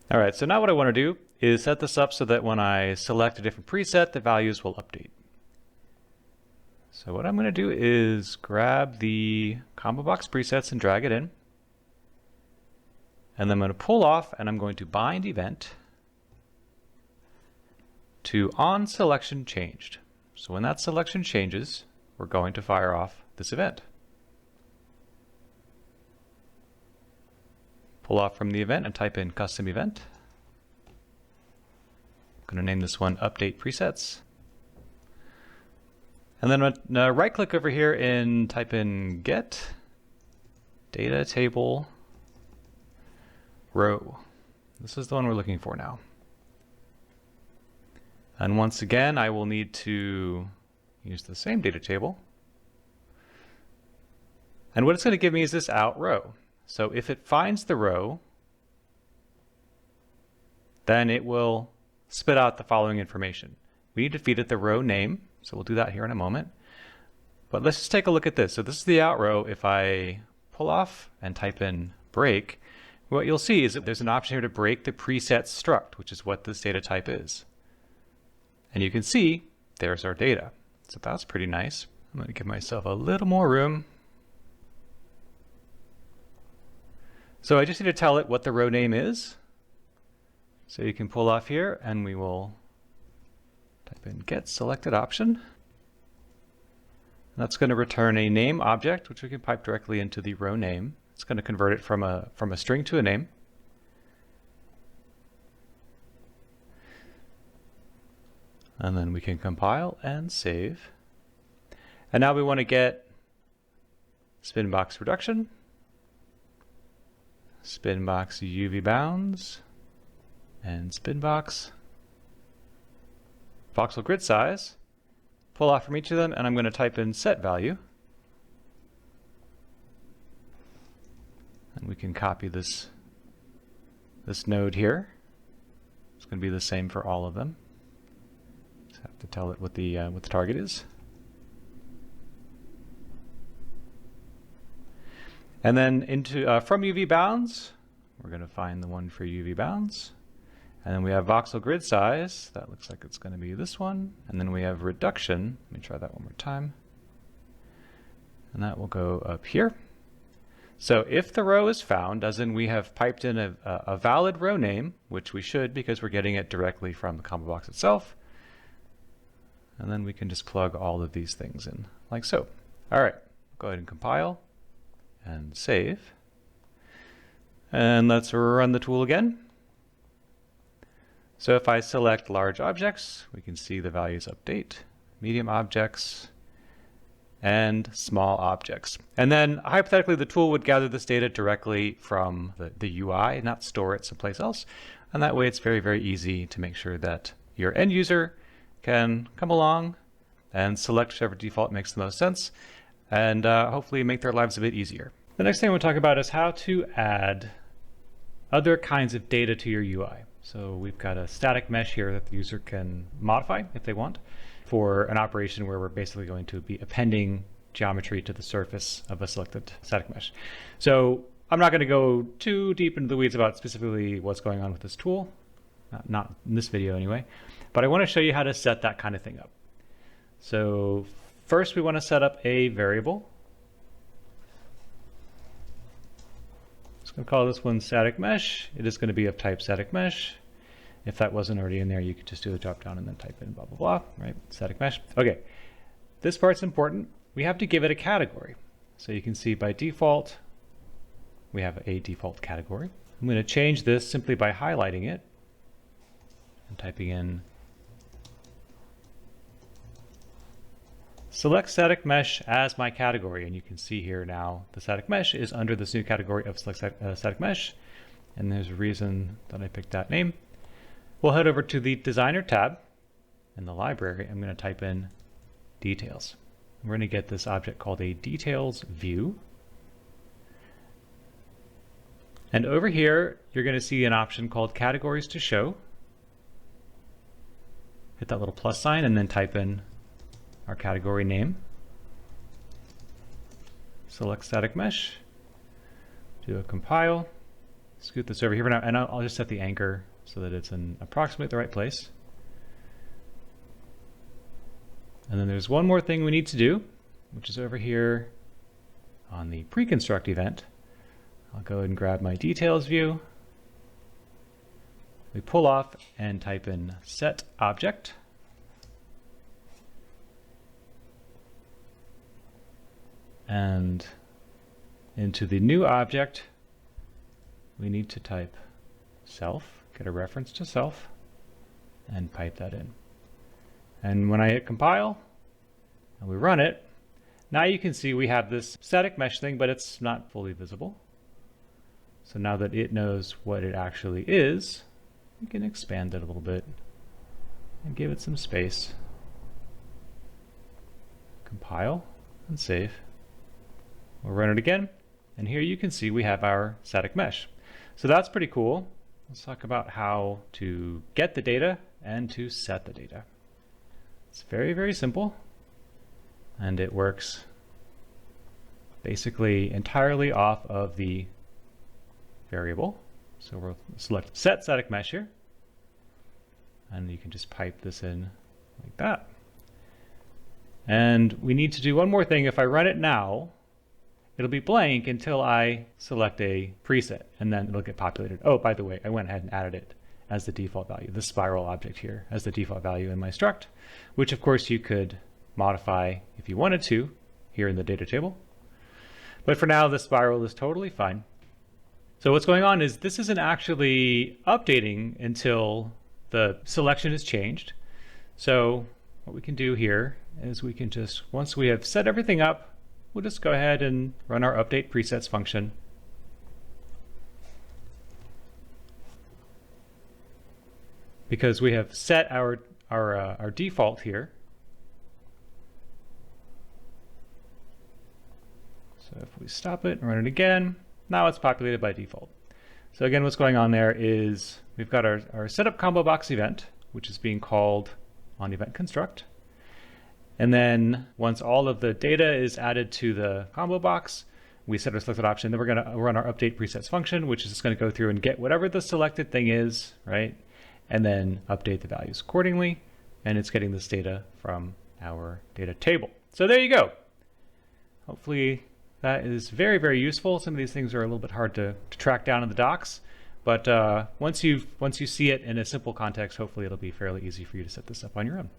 All right, so now what I want to do is set this up so that when I select a different preset, the values will update. So what I'm going to do is grab the combo box presets and drag it in. And then I'm going to pull off and I'm going to bind event to on selection changed. So when that selection changes, we're going to fire off this event. Pull off from the event and type in custom event. I'm going to name this one update presets. And then right click over here and type in get data table row. This is the one we're looking for now. And once again, I will need to use the same data table. And what it's going to give me is this out row. So if it finds the row, then it will spit out the following information. We need to feed it the row name, so we'll do that here in a moment. But let's just take a look at this. So this is the out row. If I pull off and type in break, what you'll see is that there's an option here to break the preset struct, which is what this data type is. And you can see there's our data. So that's pretty nice. I'm going to give myself a little more room. So I just need to tell it what the row name is. So you can pull off here and we will type in get selected option. And that's going to return a name object, which we can pipe directly into the row name. It's going to convert it from a string to a name. And then we can compile and save. And now we want to get spin box reduction, spin box UV bounds, and spin box voxel grid size. Pull off from each of them, and I'm going to type in set value. And we can copy this node here. It's going to be the same for all of them. Just have to tell it what the target is. And then into from UV bounds, we're going to find the one for UV bounds. And then we have voxel grid size. That looks like it's going to be this one. And then we have reduction. Let me try that one more time. And that will go up here. So if the row is found, as in we have piped in a valid row name, which we should because we're getting it directly from the combo box itself. And then we can just plug all of these things in like so. All right, go ahead and compile and save. And let's run the tool again. So if I select large objects, we can see the values update, medium objects, and small objects. And then hypothetically, the tool would gather this data directly from the UI, not store it someplace else. And that way it's very, very easy to make sure that your end user can come along and select whichever default makes the most sense and hopefully make their lives a bit easier. The next thing we'll talk about is how to add other kinds of data to your UI. So we've got a static mesh here that the user can modify if they want for an operation where we're basically going to be appending geometry to the surface of a selected static mesh. So I'm not going to go too deep into the weeds about specifically what's going on with this tool, not in this video anyway, but I want to show you how to set that kind of thing up. So first we want to set up a variable. I'm going to call this one static mesh. It is going to be of type static mesh. If that wasn't already in there, you could just do the drop down and then type in blah, blah, blah, right? Static mesh. Okay, this part's important. We have to give it a category. So you can see by default, we have a default category. I'm going to change this simply by highlighting it and typing in select static mesh as my category, and you can see here now the static mesh is under this new category of select static mesh, and there's a reason that I picked that name. We'll head over to the designer tab in the library. I'm going to type in details. We're going to get this object called a details view, and over here you're going to see an option called categories to show. Hit that little plus sign and then type in our category name, select static mesh, do a compile, scoot this over here for now, and I'll just set the anchor so that it's in approximately the right place. And then there's one more thing we need to do, which is over here on the pre-construct event. I'll go ahead and grab my details view. We pull off and type in set object. And into the new object, we need to type self, get a reference to self, and pipe that in. And when I hit compile and we run it, now you can see we have this static mesh thing, but it's not fully visible. So now that it knows what it actually is, we can expand it a little bit and give it some space. Compile and save. We'll run it again, and here you can see we have our static mesh. So that's pretty cool. Let's talk about how to get the data and to set the data. It's very, very simple, and it works basically entirely off of the variable. So we'll select set static mesh here, and you can just pipe this in like that. And we need to do one more thing. If I run it now, it'll be blank until I select a preset, and then it'll get populated. Oh, by the way, I went ahead and added it as the default value, the spiral object here as the default value in my struct, which of course you could modify if you wanted to here in the data table. But for now, the spiral is totally fine. So what's going on is this isn't actually updating until the selection is changed. So what we can do here is we can just, once we have set everything up, we'll just go ahead and run our update presets function. Because we have set our default here. So if we stop it and run it again, now it's populated by default. So again, what's going on there is we've got our setup combo box event, which is being called on event construct. And then once all of the data is added to the combo box, we set our selected option. Then we're going to run our update presets function, which is just going to go through and get whatever the selected thing is, right? And then update the values accordingly. And it's getting this data from our data table. So there you go. Hopefully that is very, very useful. Some of these things are a little bit hard to track down in the docs, but once you see it in a simple context, hopefully it'll be fairly easy for you to set this up on your own.